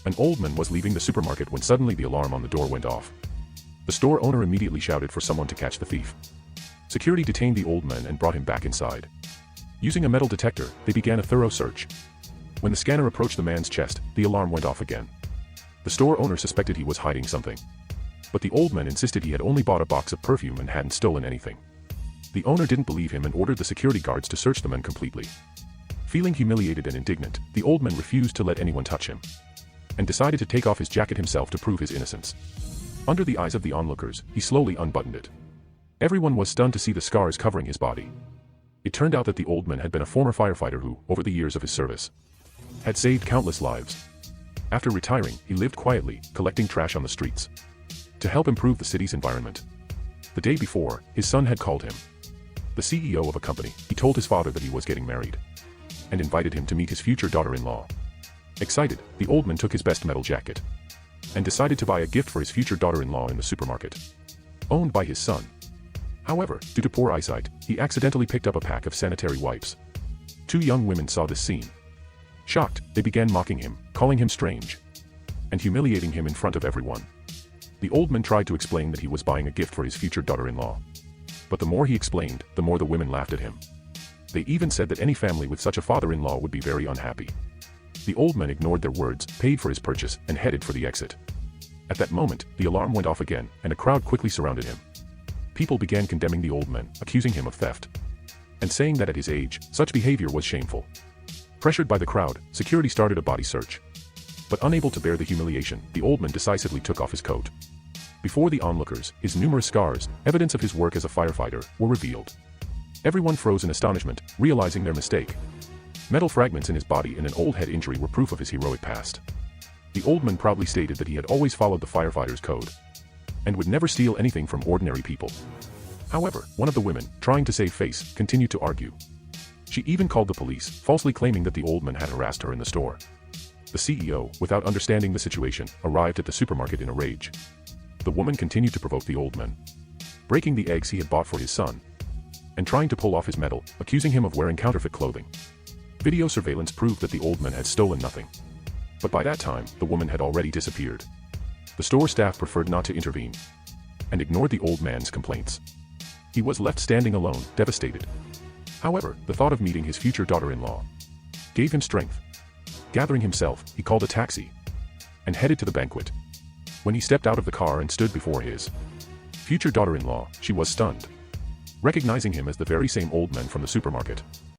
An old man was leaving the supermarket when suddenly the alarm on the door went off. The store owner immediately shouted for someone to catch the thief. Security detained the old man and brought him back inside. Using a metal detector, they began a thorough search. When the scanner approached the man's chest, the alarm went off again. The store owner suspected he was hiding something. But the old man insisted he had only bought a box of perfume and hadn't stolen anything. The owner didn't believe him and ordered the security guards to search the man completely. Feeling humiliated and indignant, the old man refused to let anyone touch him, and decided to take off his jacket himself to prove his innocence. Under the eyes of the onlookers, he slowly unbuttoned it. Everyone was stunned to see the scars covering his body. It turned out that the old man had been a former firefighter who, over the years of his service, had saved countless lives. After retiring, he lived quietly, collecting trash on the streets to help improve the city's environment. The day before, his son had called him. The CEO of a company, he told his father that he was getting married and invited him to meet his future daughter-in-law. Excited, the old man took his best metal jacket and decided to buy a gift for his future daughter-in-law in the supermarket owned by his son. However, due to poor eyesight, he accidentally picked up a pack of sanitary wipes. Two young women saw this scene. Shocked, they began mocking him, calling him strange, and humiliating him in front of everyone. The old man tried to explain that he was buying a gift for his future daughter-in-law. But the more he explained, the more the women laughed at him. They even said that any family with such a father-in-law would be very unhappy. The old man ignored their words, paid for his purchase, and headed for the exit. At that moment, the alarm went off again, and a crowd quickly surrounded him. People began condemning the old man, accusing him of theft, and saying that at his age, such behavior was shameful. Pressured by the crowd, security started a body search. But unable to bear the humiliation, the old man decisively took off his coat. Before the onlookers, his numerous scars, evidence of his work as a firefighter, were revealed. Everyone froze in astonishment, realizing their mistake. Metal fragments in his body and an old head injury were proof of his heroic past. The old man proudly stated that he had always followed the firefighter's code and would never steal anything from ordinary people. However, one of the women, trying to save face, continued to argue. She even called the police, falsely claiming that the old man had harassed her in the store. The CEO, without understanding the situation, arrived at the supermarket in a rage. The woman continued to provoke the old man, breaking the eggs he had bought for his son, and trying to pull off his medal, accusing him of wearing counterfeit clothing. Video surveillance proved that the old man had stolen nothing. But by that time, the woman had already disappeared. The store staff preferred not to intervene and ignored the old man's complaints. He was left standing alone, devastated. However, the thought of meeting his future daughter-in-law gave him strength. Gathering himself, he called a taxi and headed to the banquet. When he stepped out of the car and stood before his future daughter-in-law, she was stunned, recognizing him as the very same old man from the supermarket.